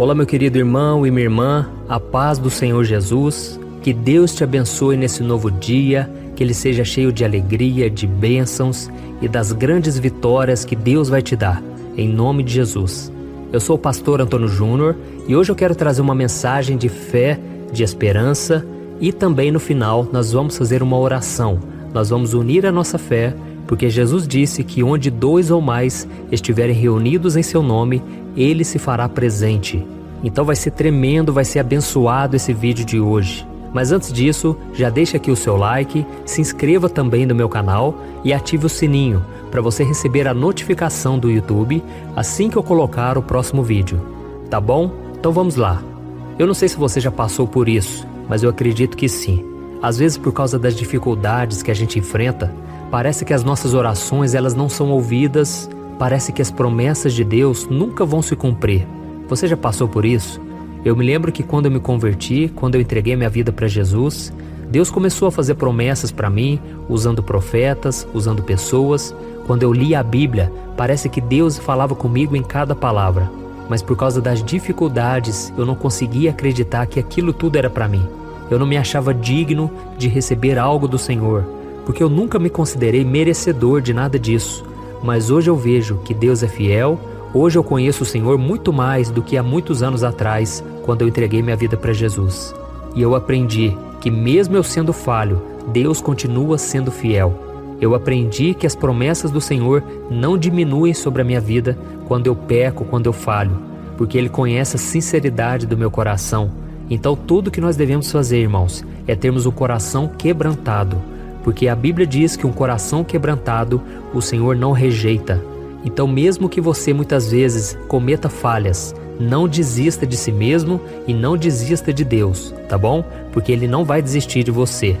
Olá, meu querido irmão e minha irmã, a paz do Senhor Jesus, que Deus te abençoe nesse novo dia, que ele seja cheio de alegria, de bênçãos e das grandes vitórias que Deus vai te dar, em nome de Jesus. Eu sou o pastor Antônio Júnior e hoje eu quero trazer uma mensagem de fé, de esperança e também no final nós vamos fazer uma oração. Nós vamos unir a nossa fé, porque Jesus disse que onde 2 ou mais estiverem reunidos em seu nome, Ele se fará presente. Então vai ser tremendo, vai ser abençoado esse vídeo de hoje. Mas antes disso, já deixa aqui o seu like, se inscreva também no meu canal e ative o sininho para você receber a notificação do YouTube assim que eu colocar o próximo vídeo. Tá bom? Então vamos lá. Eu não sei se você já passou por isso, mas eu acredito que sim. Às vezes, por causa das dificuldades que a gente enfrenta, parece que as nossas orações elas não são ouvidas, parece que as promessas de Deus nunca vão se cumprir. Você já passou por isso? Eu me lembro que quando eu me converti, quando eu entreguei minha vida para Jesus, Deus começou a fazer promessas para mim, usando profetas, usando pessoas. Quando eu li a Bíblia, parece que Deus falava comigo em cada palavra. Mas por causa das dificuldades, eu não conseguia acreditar que aquilo tudo era para mim. Eu não me achava digno de receber algo do Senhor, porque eu nunca me considerei merecedor de nada disso. Mas hoje eu vejo que Deus é fiel, hoje eu conheço o Senhor muito mais do que há muitos anos atrás, quando eu entreguei minha vida para Jesus. E eu aprendi que mesmo eu sendo falho, Deus continua sendo fiel. Eu aprendi que as promessas do Senhor não diminuem sobre a minha vida quando eu peco, quando eu falho, porque Ele conhece a sinceridade do meu coração. Então tudo que nós devemos fazer, irmãos, é termos um coração quebrantado, porque a Bíblia diz que um coração quebrantado o Senhor não rejeita. Então mesmo que você muitas vezes cometa falhas, não desista de si mesmo e não desista de Deus, tá bom? Porque Ele não vai desistir de você.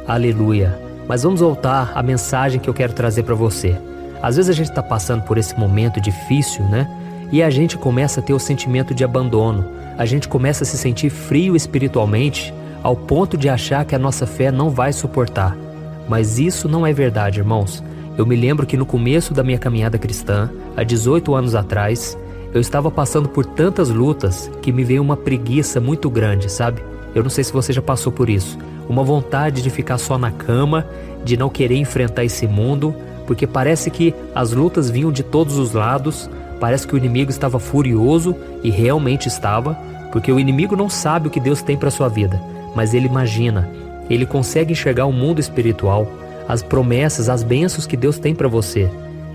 Aleluia! Mas vamos voltar à mensagem que eu quero trazer para você. Às vezes a gente está passando por esse momento difícil, né? E a gente começa a ter o sentimento de abandono. A gente começa a se sentir frio espiritualmente, ao ponto de achar que a nossa fé não vai suportar. Mas isso não é verdade, irmãos. Eu me lembro que no começo da minha caminhada cristã, há 18 anos atrás, eu estava passando por tantas lutas que me veio uma preguiça muito grande, sabe? Eu não sei se você já passou por isso. Uma vontade de ficar só na cama, de não querer enfrentar esse mundo, porque parece que as lutas vinham de todos os lados, parece que o inimigo estava furioso, e realmente estava, porque o inimigo não sabe o que Deus tem para sua vida, mas ele imagina, ele consegue enxergar o mundo espiritual, as promessas, as bênçãos que Deus tem para você.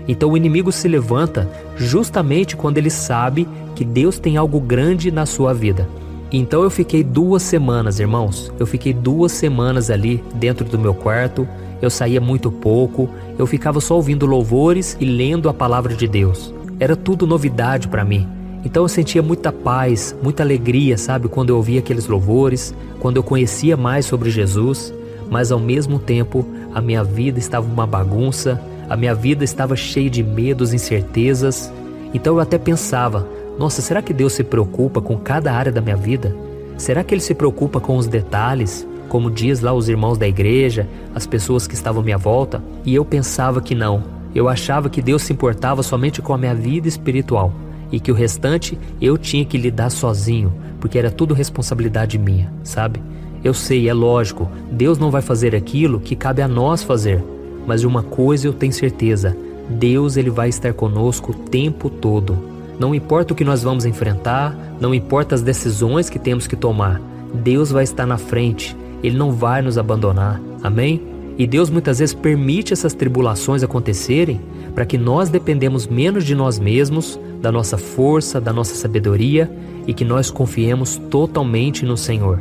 Então o inimigo se levanta justamente quando ele sabe que Deus tem algo grande na sua vida. Então eu fiquei 2 semanas, irmãos, eu fiquei 2 semanas ali dentro do meu quarto, eu saía muito pouco, eu ficava só ouvindo louvores e lendo a palavra de Deus. Era tudo novidade para mim. Então eu sentia muita paz, muita alegria, sabe, quando eu ouvia aqueles louvores, quando eu conhecia mais sobre Jesus, mas ao mesmo tempo a minha vida estava uma bagunça, a minha vida estava cheia de medos, incertezas. Então eu até pensava, nossa, será que Deus se preocupa com cada área da minha vida? Será que Ele se preocupa com os detalhes, como diz lá os irmãos da igreja, as pessoas que estavam à minha volta? E eu pensava que não, eu achava que Deus se importava somente com a minha vida espiritual e que o restante eu tinha que lidar sozinho, porque era tudo responsabilidade minha, sabe? Eu sei, é lógico, Deus não vai fazer aquilo que cabe a nós fazer, mas de uma coisa eu tenho certeza, Deus Ele vai estar conosco o tempo todo. Não importa o que nós vamos enfrentar, não importa as decisões que temos que tomar, Deus vai estar na frente, Ele não vai nos abandonar, amém? E Deus muitas vezes permite essas tribulações acontecerem para que nós dependemos menos de nós mesmos, da nossa força, da nossa sabedoria e que nós confiemos totalmente no Senhor.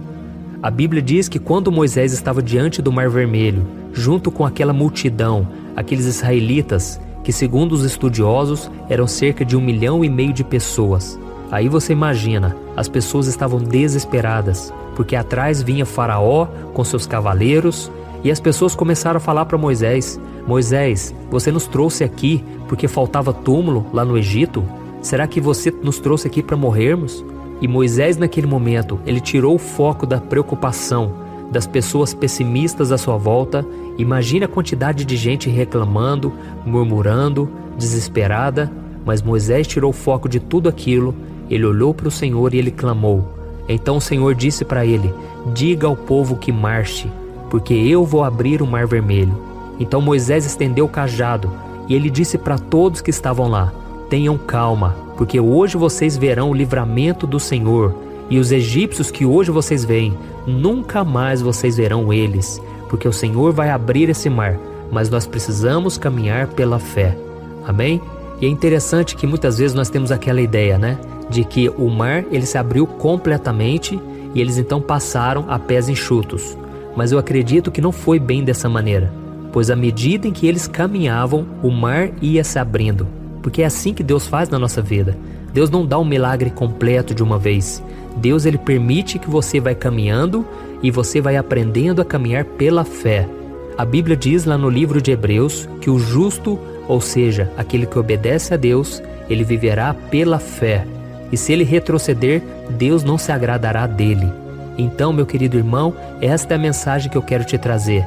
A Bíblia diz que quando Moisés estava diante do Mar Vermelho, junto com aquela multidão, aqueles israelitas, que segundo os estudiosos eram cerca de 1,5 milhão de pessoas. Aí você imagina, as pessoas estavam desesperadas, porque atrás vinha Faraó com seus cavaleiros, e as pessoas começaram a falar para Moisés, Moisés, você nos trouxe aqui porque faltava túmulo lá no Egito? Será que você nos trouxe aqui para morrermos? E Moisés naquele momento, ele tirou o foco da preocupação, das pessoas pessimistas à sua volta. Imagine a quantidade de gente reclamando, murmurando, desesperada, mas Moisés tirou o foco de tudo aquilo ele olhou para o Senhor e ele clamou. Então o Senhor disse para ele: diga ao povo que marche, porque eu vou abrir o mar vermelho. Então Moisés estendeu o cajado e ele disse para todos que estavam lá: tenham calma, porque hoje vocês verão o livramento do Senhor, e os egípcios que hoje vocês veem, nunca mais vocês verão eles, porque o Senhor vai abrir esse mar, mas nós precisamos caminhar pela fé. Amém? E é interessante que muitas vezes nós temos aquela ideia, né? De que o mar ele se abriu completamente e eles então passaram a pés enxutos. Mas eu acredito que não foi bem dessa maneira, pois à medida em que eles caminhavam, o mar ia se abrindo. Porque é assim que Deus faz na nossa vida. Deus não dá um milagre completo de uma vez. Deus ele permite que você vai caminhando e você vai aprendendo a caminhar pela fé. A Bíblia diz lá no livro de Hebreus que o justo, ou seja, aquele que obedece a Deus, ele viverá pela fé. E se ele retroceder, Deus não se agradará dele. Então, meu querido irmão, esta é a mensagem que eu quero te trazer.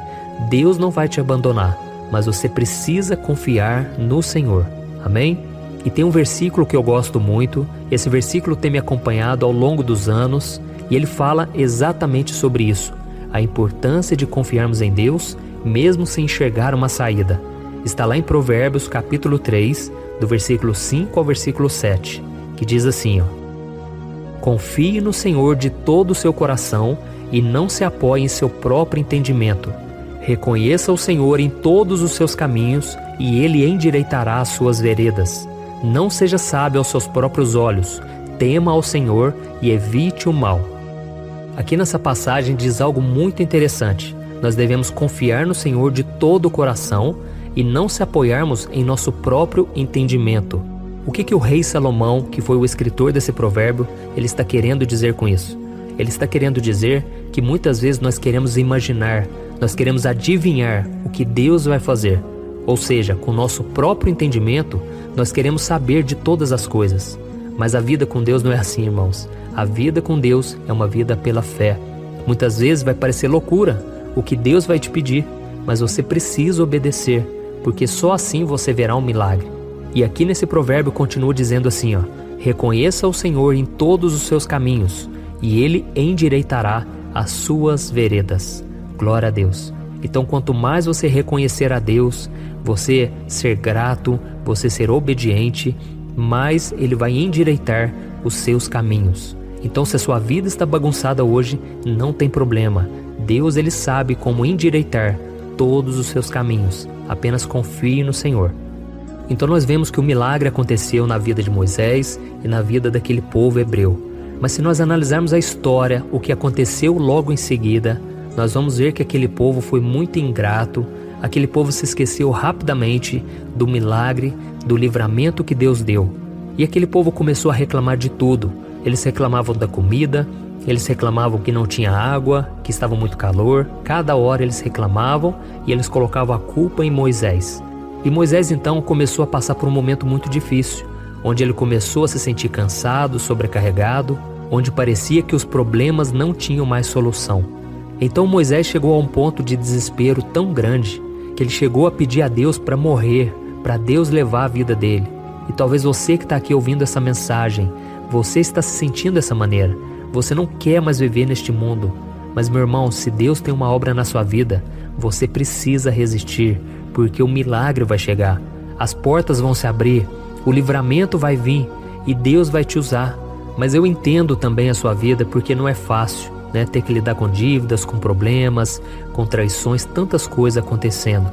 Deus não vai te abandonar, mas você precisa confiar no Senhor. Amém? E tem um versículo que eu gosto muito. Esse versículo tem me acompanhado ao longo dos anos e ele fala exatamente sobre isso. A importância de confiarmos em Deus, mesmo sem enxergar uma saída. Está lá em Provérbios capítulo 3, do versículo 5 ao versículo 7, que diz assim, ó: confie no Senhor de todo o seu coração e não se apoie em seu próprio entendimento. Reconheça o Senhor em todos os seus caminhos e Ele endireitará as suas veredas. Não seja sábio aos seus próprios olhos, tema ao Senhor e evite o mal. Aqui nessa passagem diz algo muito interessante. Nós devemos confiar no Senhor de todo o coração e não se apoiarmos em nosso próprio entendimento. O que o rei Salomão, que foi o escritor desse provérbio, ele está querendo dizer com isso? Ele está querendo dizer que muitas vezes nós queremos imaginar, nós queremos adivinhar o que Deus vai fazer. Ou seja, com o nosso próprio entendimento, nós queremos saber de todas as coisas. Mas a vida com Deus não é assim, irmãos. A vida com Deus é uma vida pela fé. Muitas vezes vai parecer loucura o que Deus vai te pedir, mas você precisa obedecer, porque só assim você verá um milagre. E aqui nesse provérbio continua dizendo assim, ó: reconheça o Senhor em todos os seus caminhos, e Ele endireitará as suas veredas. Glória a Deus. Então, quanto mais você reconhecer a Deus, você ser grato, você ser obediente, mais Ele vai endireitar os seus caminhos. Então, se a sua vida está bagunçada hoje, não tem problema. Deus, Ele sabe como endireitar todos os seus caminhos. Apenas confie no Senhor. Então nós vemos que o milagre aconteceu na vida de Moisés e na vida daquele povo hebreu. Mas se nós analisarmos a história, o que aconteceu logo em seguida, nós vamos ver que aquele povo foi muito ingrato, aquele povo se esqueceu rapidamente do milagre, do livramento que Deus deu. E aquele povo começou a reclamar de tudo. Eles reclamavam da comida, eles reclamavam que não tinha água, que estava muito calor. Cada hora eles reclamavam e eles colocavam a culpa em Moisés. E Moisés então começou a passar por um momento muito difícil, onde ele começou a se sentir cansado, sobrecarregado, onde parecia que os problemas não tinham mais solução. Então Moisés chegou a um ponto de desespero tão grande que ele chegou a pedir a Deus para morrer, para Deus levar a vida dele. E talvez você que está aqui ouvindo essa mensagem, você está se sentindo dessa maneira. Você não quer mais viver neste mundo. Mas, meu irmão, se Deus tem uma obra na sua vida, você precisa resistir, porque o milagre vai chegar. As portas vão se abrir, o livramento vai vir e Deus vai te usar. Mas eu entendo também a sua vida, porque não é fácil, né? Ter que lidar com dívidas, com problemas, com traições, tantas coisas acontecendo.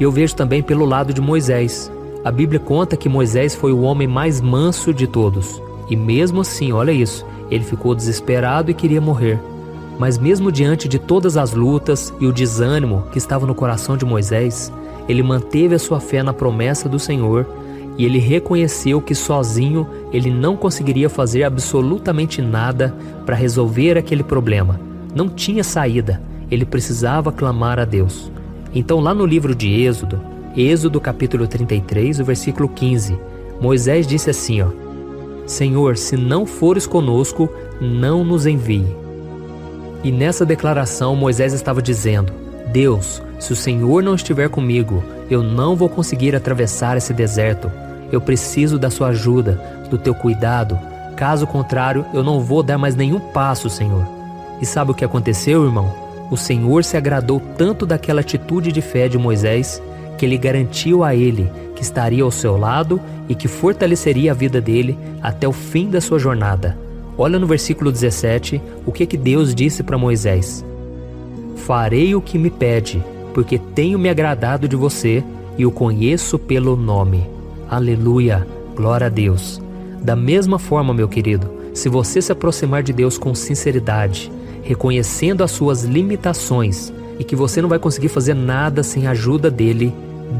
E eu vejo também pelo lado de Moisés. A Bíblia conta que Moisés foi o homem mais manso de todos. E mesmo assim, olha isso, ele ficou desesperado e queria morrer. Mas mesmo diante de todas as lutas e o desânimo que estava no coração de Moisés, ele manteve a sua fé na promessa do Senhor e ele reconheceu que sozinho ele não conseguiria fazer absolutamente nada para resolver aquele problema. Não tinha saída, ele precisava clamar a Deus. Então lá no livro de Êxodo capítulo 33, o versículo 15, Moisés disse assim, ó: Senhor, se não fores conosco, não nos envie. E nessa declaração Moisés estava dizendo: Deus, se o Senhor não estiver comigo, eu não vou conseguir atravessar esse deserto. Eu preciso da sua ajuda, do teu cuidado. Caso contrário, eu não vou dar mais nenhum passo, Senhor. E sabe o que aconteceu, irmão? O Senhor se agradou tanto daquela atitude de fé de Moisés que ele garantiu a ele que estaria ao seu lado e que fortaleceria a vida dele até o fim da sua jornada. Olha no versículo 17 o que Deus disse para Moisés: farei o que me pede, porque tenho me agradado de você e o conheço pelo nome. Aleluia, glória a Deus. Da mesma forma, meu querido, se você se aproximar de Deus com sinceridade, reconhecendo as suas limitações e que você não vai conseguir fazer nada sem a ajuda dele,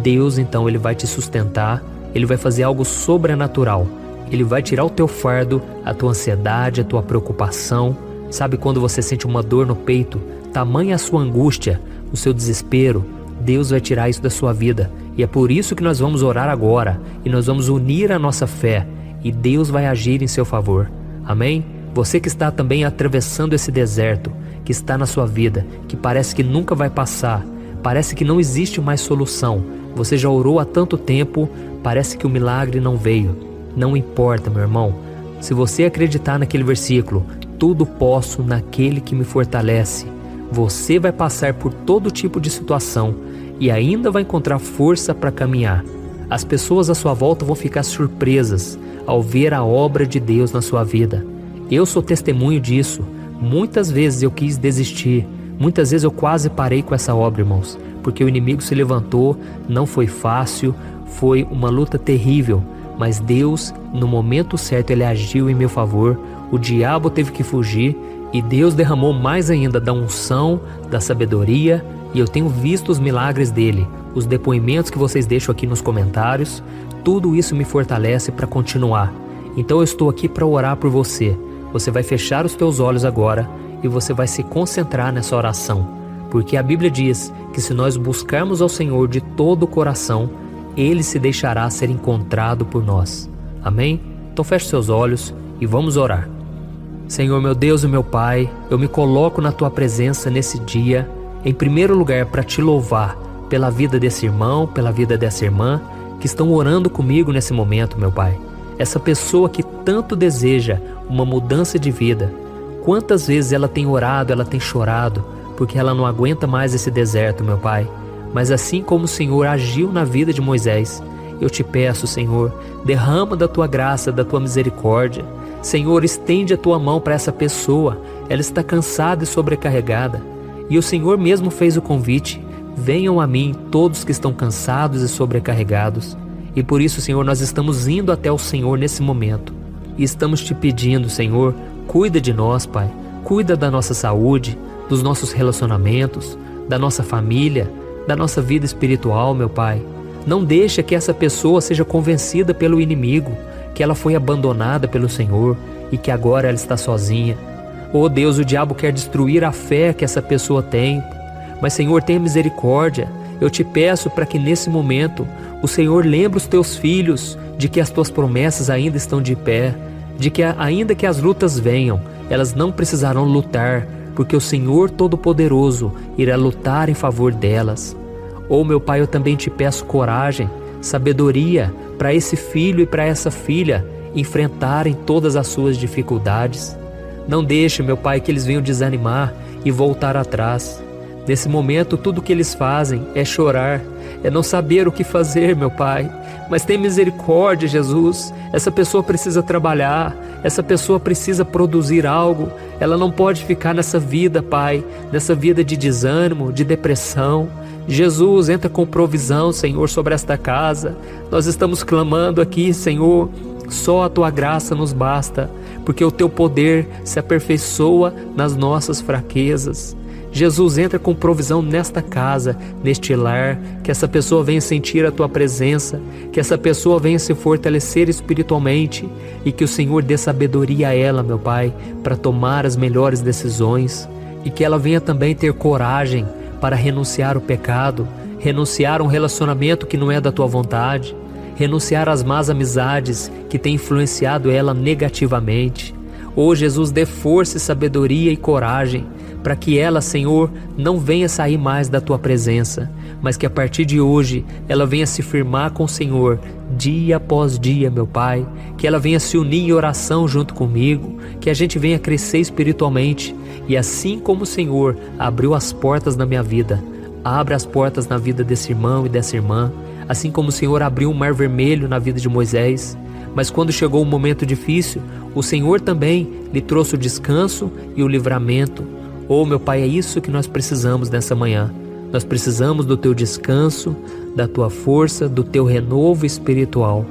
Deus então ele vai te sustentar, ele vai fazer algo sobrenatural. Ele vai tirar o teu fardo, a tua ansiedade, a tua preocupação. Sabe quando você sente uma dor no peito, tamanha a sua angústia, o seu desespero? Deus vai tirar isso da sua vida. E é por isso que nós vamos orar agora e nós vamos unir a nossa fé e Deus vai agir em seu favor. Amém? Você que está também atravessando esse deserto, que está na sua vida, que parece que nunca vai passar, parece que não existe mais solução. Você já orou há tanto tempo, parece que o milagre não veio. Não importa, meu irmão. Se você acreditar naquele versículo, tudo posso naquele que me fortalece, você vai passar por todo tipo de situação e ainda vai encontrar força para caminhar. As pessoas à sua volta vão ficar surpresas ao ver a obra de Deus na sua vida. Eu sou testemunho disso. Muitas vezes eu quis desistir, muitas vezes eu quase parei com essa obra, irmãos, porque o inimigo se levantou, não foi fácil, foi uma luta terrível. Mas Deus, no momento certo, Ele agiu em meu favor, o diabo teve que fugir e Deus derramou mais ainda da unção, da sabedoria, e eu tenho visto os milagres dele, os depoimentos que vocês deixam aqui nos comentários, tudo isso me fortalece para continuar. Então eu estou aqui para orar por você. Você vai fechar os teus olhos agora e você vai se concentrar nessa oração, porque a Bíblia diz que se nós buscarmos ao Senhor de todo o coração, Ele se deixará ser encontrado por nós. Amém? Então feche seus olhos e vamos orar. Senhor, meu Deus e meu Pai, eu me coloco na Tua presença nesse dia, em primeiro lugar para Te louvar pela vida desse irmão, pela vida dessa irmã, que estão orando comigo nesse momento, meu Pai. Essa pessoa que tanto deseja uma mudança de vida. Quantas vezes ela tem orado, ela tem chorado, porque ela não aguenta mais esse deserto, meu Pai. Mas assim como o Senhor agiu na vida de Moisés, eu te peço, Senhor, derrama da Tua graça, da Tua misericórdia. Senhor, estende a Tua mão para essa pessoa, ela está cansada e sobrecarregada. E o Senhor mesmo fez o convite: venham a mim todos que estão cansados e sobrecarregados. E por isso, Senhor, nós estamos indo até o Senhor nesse momento. E estamos te pedindo, Senhor, cuida de nós, Pai. Cuida da nossa saúde, dos nossos relacionamentos, da nossa família, da nossa vida espiritual, meu Pai. Não deixa que essa pessoa seja convencida pelo inimigo, que ela foi abandonada pelo Senhor e que agora ela está sozinha. Oh Deus, o diabo quer destruir a fé que essa pessoa tem. Mas Senhor, tenha misericórdia. Eu te peço para que nesse momento o Senhor lembre os teus filhos de que as tuas promessas ainda estão de pé, de que ainda que as lutas venham, elas não precisarão lutar, porque o Senhor Todo-Poderoso irá lutar em favor delas. Oh meu Pai, eu também te peço coragem, sabedoria para esse filho e para essa filha enfrentarem todas as suas dificuldades. Não deixe, meu Pai, que eles venham desanimar e voltar atrás. Nesse momento, tudo que eles fazem é chorar, é não saber o que fazer, meu Pai. Mas tem misericórdia, Jesus. Essa pessoa precisa trabalhar, essa pessoa precisa produzir algo. Ela não pode ficar nessa vida, Pai, nessa vida de desânimo, de depressão. Jesus, entra com provisão, Senhor, sobre esta casa. Nós estamos clamando aqui, Senhor, só a Tua graça nos basta, porque o Teu poder se aperfeiçoa nas nossas fraquezas. Jesus, entra com provisão nesta casa, neste lar, que essa pessoa venha sentir a Tua presença, que essa pessoa venha se fortalecer espiritualmente e que o Senhor dê sabedoria a ela, meu Pai, para tomar as melhores decisões e que ela venha também ter coragem para renunciar ao pecado, renunciar a um relacionamento que não é da Tua vontade, renunciar às más amizades que têm influenciado ela negativamente. Oh Jesus, dê força, sabedoria e coragem para que ela, Senhor, não venha sair mais da Tua presença, mas que a partir de hoje ela venha se firmar com o Senhor dia após dia, meu Pai, que ela venha se unir em oração junto comigo, que a gente venha crescer espiritualmente e assim como o Senhor abriu as portas na minha vida, abre as portas na vida desse irmão e dessa irmã, assim como o Senhor abriu o mar vermelho na vida de Moisés, mas quando chegou um momento difícil, o Senhor também lhe trouxe o descanso e o livramento. Oh, meu Pai, é isso que nós precisamos nessa manhã. Nós precisamos do Teu descanso, da Tua força, do Teu renovo espiritual.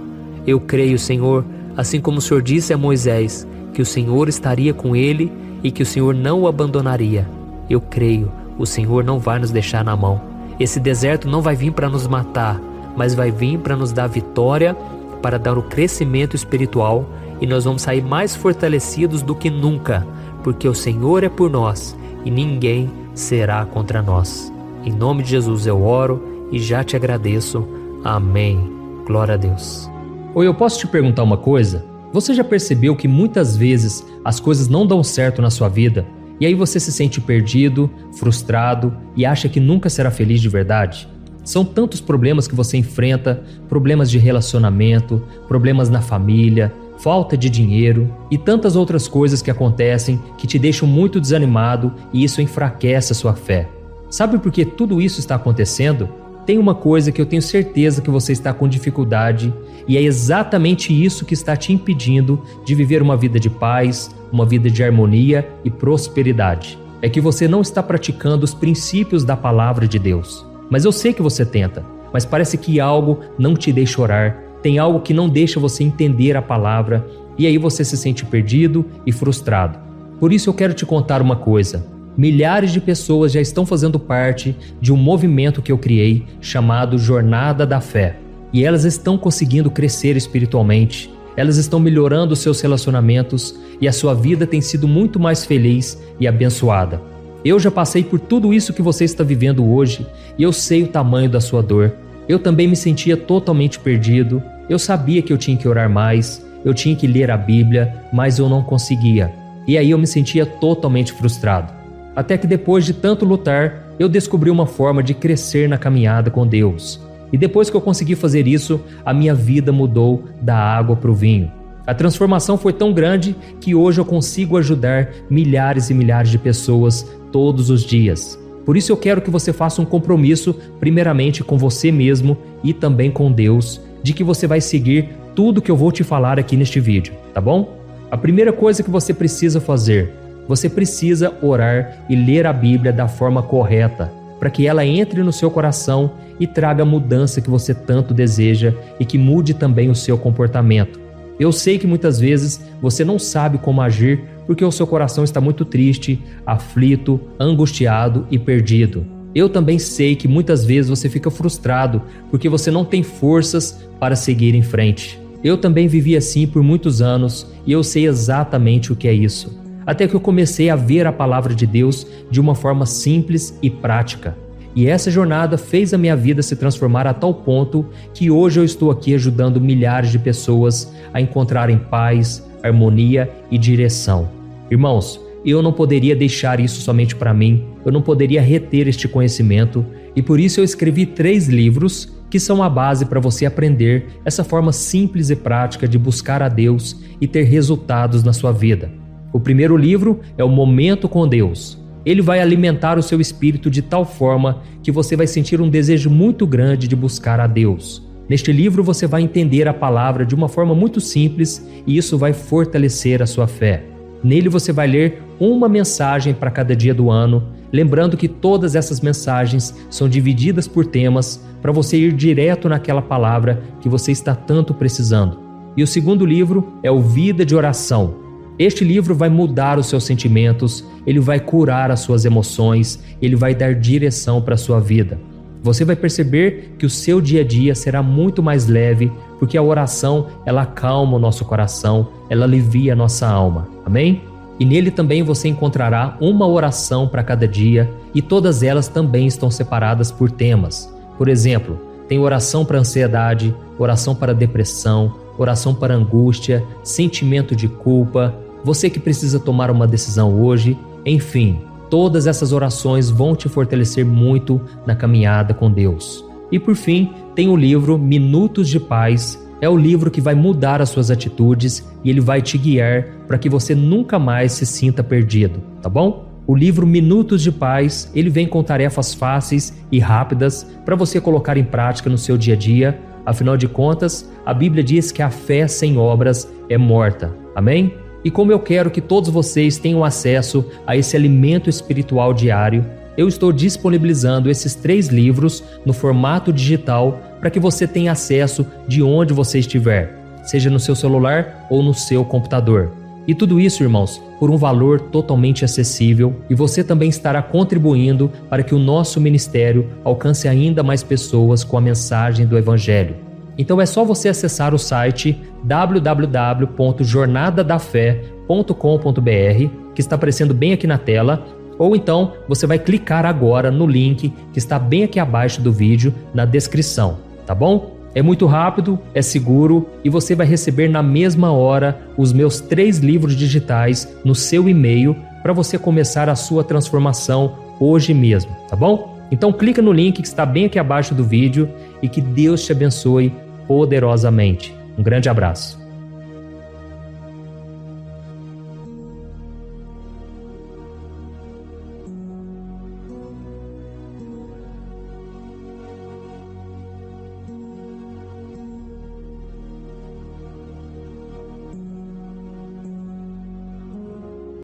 Eu creio, Senhor, assim como o Senhor disse a Moisés, que o Senhor estaria com ele e que o Senhor não o abandonaria. Eu creio, o Senhor não vai nos deixar na mão. Esse deserto não vai vir para nos matar, mas vai vir para nos dar vitória, para dar o crescimento espiritual, e nós vamos sair mais fortalecidos do que nunca, porque o Senhor é por nós e ninguém será contra nós. Em nome de Jesus eu oro e já te agradeço. Amém. Glória a Deus. Oi, eu posso te perguntar uma coisa? Você já percebeu que muitas vezes as coisas não dão certo na sua vida e aí você se sente perdido, frustrado e acha que nunca será feliz de verdade? São tantos problemas que você enfrenta, problemas de relacionamento, problemas na família, falta de dinheiro e tantas outras coisas que acontecem que te deixam muito desanimado e isso enfraquece a sua fé. Sabe por que tudo isso está acontecendo? Tem uma coisa que eu tenho certeza que você está com dificuldade e é exatamente isso que está te impedindo de viver uma vida de paz, uma vida de harmonia e prosperidade. É que você não está praticando os princípios da palavra de Deus. Mas eu sei que você tenta, mas parece que algo não te deixa orar, tem algo que não deixa você entender a palavra e aí você se sente perdido e frustrado. Por isso eu quero te contar uma coisa. Milhares de pessoas já estão fazendo parte de um movimento que eu criei chamado Jornada da Fé. E elas estão conseguindo crescer espiritualmente, elas estão melhorando seus relacionamentos e a sua vida tem sido muito mais feliz e abençoada. Eu já passei por tudo isso que você está vivendo hoje e eu sei o tamanho da sua dor. Eu também me sentia totalmente perdido, eu sabia que eu tinha que orar mais, eu tinha que ler a Bíblia, mas eu não conseguia. E aí eu me sentia totalmente frustrado. Até que depois de tanto lutar, eu descobri uma forma de crescer na caminhada com Deus. E depois que eu consegui fazer isso, a minha vida mudou da água para o vinho. A transformação foi tão grande que hoje eu consigo ajudar milhares e milhares de pessoas todos os dias. Por isso eu quero que você faça um compromisso, primeiramente com você mesmo e também com Deus, de que você vai seguir tudo que eu vou te falar aqui neste vídeo, tá bom? A primeira coisa que você precisa fazer, você precisa orar e ler a Bíblia da forma correta, para que ela entre no seu coração e traga a mudança que você tanto deseja e que mude também o seu comportamento. Eu sei que muitas vezes você não sabe como agir porque o seu coração está muito triste, aflito, angustiado e perdido. Eu também sei que muitas vezes você fica frustrado porque você não tem forças para seguir em frente. Eu também vivi assim por muitos anos e eu sei exatamente o que é isso. Até que eu comecei a ver a palavra de Deus de uma forma simples e prática. E essa jornada fez a minha vida se transformar a tal ponto que hoje eu estou aqui ajudando milhares de pessoas a encontrarem paz, harmonia e direção. Irmãos, eu não poderia deixar isso somente para mim, eu não poderia reter este conhecimento e por isso eu escrevi 3 livros que são a base para você aprender essa forma simples e prática de buscar a Deus e ter resultados na sua vida. O primeiro livro é o Momento com Deus. Ele vai alimentar o seu espírito de tal forma que você vai sentir um desejo muito grande de buscar a Deus. Neste livro você vai entender a palavra de uma forma muito simples e isso vai fortalecer a sua fé. Nele você vai ler uma mensagem para cada dia do ano, lembrando que todas essas mensagens são divididas por temas para você ir direto naquela palavra que você está tanto precisando. E o segundo livro é o Vida de Oração. Este livro vai mudar os seus sentimentos, ele vai curar as suas emoções, ele vai dar direção para a sua vida. Você vai perceber que o seu dia a dia será muito mais leve, porque a oração, ela acalma o nosso coração, ela alivia a nossa alma. Amém? E nele também você encontrará uma oração para cada dia e todas elas também estão separadas por temas. Por exemplo, tem oração para ansiedade, oração para depressão, oração para angústia, sentimento de culpa, você que precisa tomar uma decisão hoje, enfim, todas essas orações vão te fortalecer muito na caminhada com Deus. E por fim, tem o livro Minutos de Paz. É o livro que vai mudar as suas atitudes e ele vai te guiar para que você nunca mais se sinta perdido, tá bom? O livro Minutos de Paz, ele vem com tarefas fáceis e rápidas para você colocar em prática no seu dia a dia. Afinal de contas, a Bíblia diz que a fé sem obras é morta. Amém? E como eu quero que todos vocês tenham acesso a esse alimento espiritual diário, eu estou disponibilizando esses 3 livros no formato digital para que você tenha acesso de onde você estiver, seja no seu celular ou no seu computador. E tudo isso, irmãos, por um valor totalmente acessível, e você também estará contribuindo para que o nosso ministério alcance ainda mais pessoas com a mensagem do Evangelho. Então é só você acessar o site www.jornadadafé.com.br, que está aparecendo bem aqui na tela, ou então você vai clicar agora no link que está bem aqui abaixo do vídeo, na descrição, tá bom? É muito rápido, é seguro e você vai receber na mesma hora os meus 3 livros digitais no seu e-mail para você começar a sua transformação hoje mesmo, tá bom? Então clica no link que está bem aqui abaixo do vídeo e que Deus te abençoe poderosamente. Um grande abraço.